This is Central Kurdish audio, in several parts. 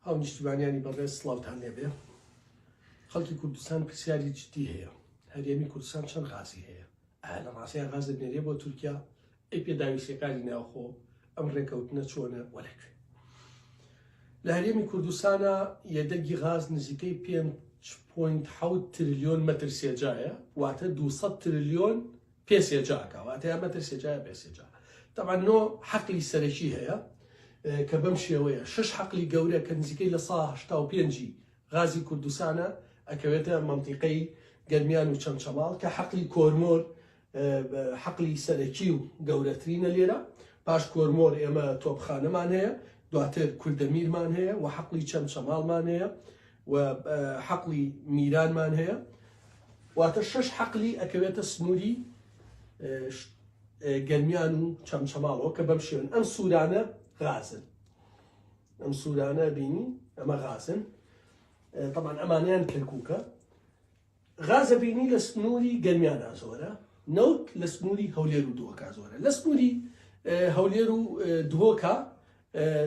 هاو نیشتیمانیانی بەڕێز سڵاوتان لێبێ. خەڵکی کوردستان پرسیاری جدی هەیە، هەرێمی کوردستان چەند غازی هەیە؟ ئایا لە ڕاستیان غاز دەبنێرێ بۆ تورکیا؟ ئەی پێداویستەکانی ناوخۆ ئەم ڕێکەوتنە چۆنە وەلەکوێ؟ لە هەرێمی کوردستانە یەدەگی غاز نزیکەی 5.7 تریلیۆن مەتر سێجایە، واتە 200 تریلیۆن پێسێجاکە، واتە یا مەتر سێجایە پێسێجا. طبعا نۆ حەقلی سەرەکی هەیە کە بەم شێوەیە 6 حەقلی گەورە کە نزیکەی لە 85 غازی کوردستانە ئەکەوێتە مەنتیقەی گەرمیان و چەمچەماڵ کە حەقلی کۆرمۆر حەقلی سەرەکی و گەورەترینە لێرە. پاش کۆرمۆر ئێمە تۆپخانەمان هەیە، دواتر کوردەمیرمان هەیە و حەقلی چەمچەماڵمان هەیە و حەقلی میرانمان هەیە، واتە 6 حەقلی ئەکەوێتە سنووری گەرمیان و چەمچەماڵەوە کە بەم شێوەن ئەم سوورانە غازن. ئەم سوورانە بینی ئەمە غازن. طبعا ئەمانیان کەرکووکە. غازە بینی لە سنووری گەرمیانە زۆرە، نەوت لە سنووری هەولێر و دهۆکا زۆرە. لە سنووری هەولێر و دهۆکا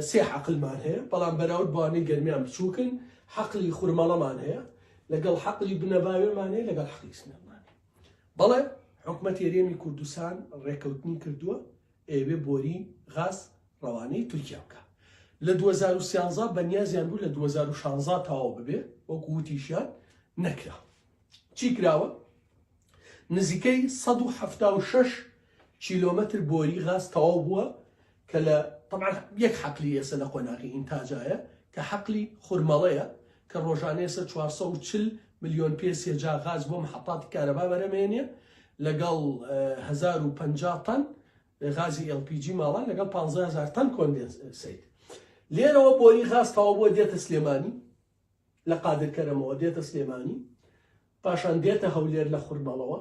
3 حەقلمان هەیە، بەڵام بەراورد بەوانەی گەرمیان بچووکن. حەقلی خوورمەڵەمان هەیە، لەگەڵ حەقلی بنەباوێمان هەیە، لەگەڵ حەقلی سنەمان هەیە. بەڵێ حکومەتی هەرێمی کوردستان ڕێکەوتنی کردووە ئێوێ بۆری غاز ڕەوانەی تورکیا بکە. لە 2013 بەنیازیان بوو لە 2016 تەواو ببێ، وەکو وتیشیان نەکرا. چی کراوە؟ نزیکەی 176 کیلۆمەتر بۆری غاز تەواو بووە کە لە طبعا یەک حەقلی ئێستا لە قۆناغی ئینتاجایە کە حەقلی خورمەڵەیە کە ڕۆژانەیە 440 ملیۆن پێسێجا غاز بۆ محەطاتی کارەبا بەرەمێنێ، لەگەڵ 1050 تەن غازی LPG ماڵان، لەگەڵ 15000 تەن کۆندێنسەیت. لێرەوە بۆری غاز تەواو بووە دێتە سلێمانی، لە قادرکەرەمەوە دێتە سلێمانی، پاشان دێتە هەولێر لە خوورمەڵەوە.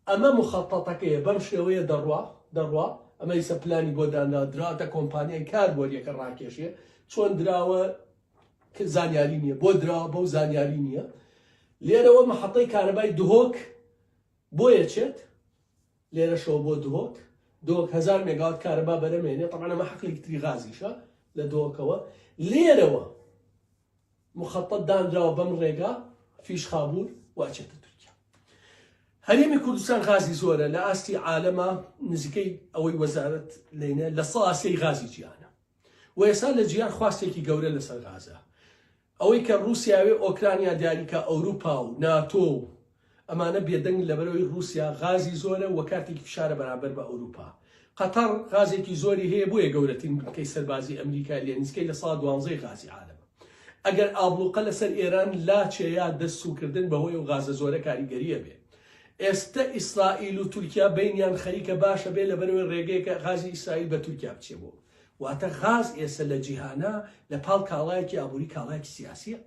ئەمە مخەتەتەکەیە بەم شێوەیە دەڕوا. ئەمە ئیسە پلانی بۆ دانادراتە کۆمپانیای کار بۆریەکە ڕاکێشێ، چۆن دراوە زانیاری نییە، بۆ دراوە بەو زانیاری نییە. لێرەوە محەطەی کارەبای دهۆک بۆیە چێت، لێرەشەوە بۆ دهۆک 1000 مێگاوات کارەبا بەرەمێنێ. طبعا ئەمە حەقلێکی تری غازیشە لە دهۆکەوە. لێرەوە مخەتەت دانراوە بەم ڕێگا فیشخابور واچێتە تورکیا. هەرێمی کوردستان غازی زۆرە، لە ئاستی عالەمە نزیکەی ئەوەی وەزارەت لێنە لە 100 غازی جیهانە، و ئێستا لە جیهان خواستێکی گەورە لەسەر غازە. ئەوەی کە رووسیاوێ ئۆکرانیا دیاریکە ئەوروپا و ناتۆ و ئەمانە بێدەنگ لەبەرەوەی رووسیا غازی زۆرە و کارتێکی فشارە بەرامبەر بە ئەوروپا. قەتەر غازێکی زۆری هەیە، بۆیە گەورەترین بنکەی سەربازی ئەمریکا لێ، نزیکەی لە 112 غازی عالەمە. ئەگەر ئابلوقە لەسەر ئێران لاچێیا دەستسوکردن بەهۆی و غازە زۆرە کاریگەریە بێ. ئێستا ئیسرائیل و تورکیا بینیان خەریکە باشە بێ لەبەرەوەی ڕێگەیەکە غازی ئیسرائیل بە تورکیا بچێ بۆ. واتە غاز ئێستا لە جیهانە لە پاڵ کاڵایەکی ئابووری کاڵایەکی سیاسیە.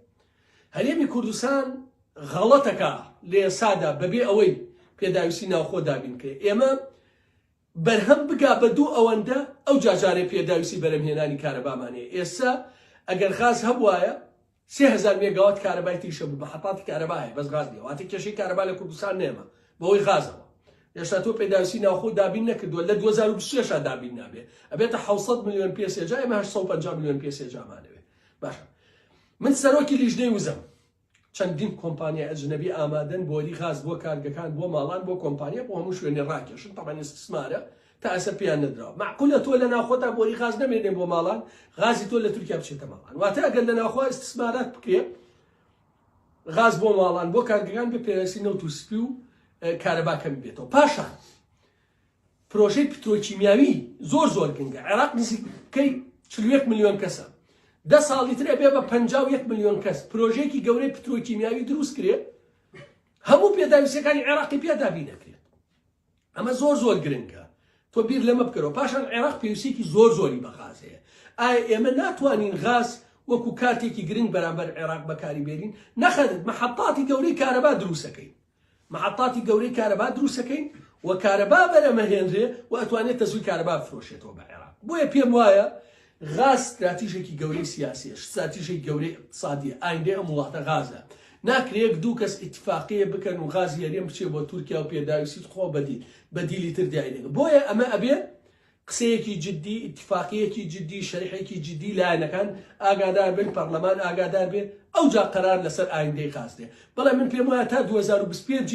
هەرێمی کوردستان غەڵەتەکە لە ئێسادا بەبێ ئەوەی پێداویستی ناوخۆ دابینکرێ، ئێمە بەرهەم بگا بە دوو ئەوەندە ئەو جاجارێ پێداویستی بەرەمهێنانی کارەبامانەیە. ئێستا ئەگەر غاز هەبوایە 3000 مێگاوات کارەبای تریشە بوو، محەطاتی کارەبایە بەس غاز نیە، واتە کێشەی کارەبا لە کوردستان نێمە بەهۆی غازەوە. هێشتا تۆ پێداویستی ناوخۆ دابین نەکردووە، لە 2026 دابین نابێ، ئەبێتە 700 ملیۆن پێسێجا، ئێمە 850 ملیۆن پێسێجامانەوێ. باشە، من سەرۆکی لیژنەی وزەم، چەندین کۆمپانیا ئەجنەبی ئامادەن بۆری غاز بۆ کارگەکان، بۆ ماڵان، بۆ کۆمپانیا، بۆ هەموو شوێنێ ڕاکێشن. طبعا استثمارە تا ئێستا پێیان نەدراوە. معقولە تۆ لە ناوخۆتا بۆری غاز نەمێنێ بۆ ماڵان، غازی تۆ لە تورکیا بچێتە ماڵان. واتە ئەگەر لە ناوخۆ استثمارات بکرێ غاز بۆ ماڵان، بۆ کارگەکان بێ پێویستی نەوت و سپی و کارەباکەمی بێتەوە. پاشان پرۆژەی پترۆکیمیاوی زۆر گرنگە. عێراق نزیکەی 41 ملیۆن کەسە، 10 ساڵی ترێ بێ بە 51 ملیۆن کەس. پرۆژەیەکی گەورەی پترۆکیمیاوی دروست کرێ، هەموو پێداویستەکانی عێراقی پێدابی نەکرێت. ئەمە زۆر گرنگە، تۆ بیر لەمە بکەرەوە. پاشان عێراق پێویستێکی زۆری بە غاز هەیە. ئایا ئێمە ناتوانین غاز وەکو کاتێکی گرنگ بەرامبەر عێراق بەکاری بێنین؟ نەخەدت محەطاتی گەورەی کارەبا دروستەکەین، محەطاتی گەورەی کارەبا دروستەکەین و کارەبا بەرەمەهێنرێ و ئەتوانێت تەزووی کارەبا بفرۆشێتەوە بە عێراق. بۆیە پێم وایە غاز استراتیژێکی گەورەی سیاسیە، استراتیژێکی گەورەی اقتصادیە، ئایندەی ئەم وڵاتە غازە. ناکرێت دوو کەس ئیتفاقیە بکەن و غازی هەرێم بچێ بۆ تورکیا و پێداویستی خۆ بەدیلی تر دیاری. بۆیە ئەمە ئەبێ قسەیەکی جددی اتفاقیەکی جددی شەریحێکی جددی لایەنەکان ئاگادار بن پەرلەمان ئاگادار بێ ئەوجا قەرار لەسەر ئایندەی خاستێ بەڵام من پێم وایە تا 2025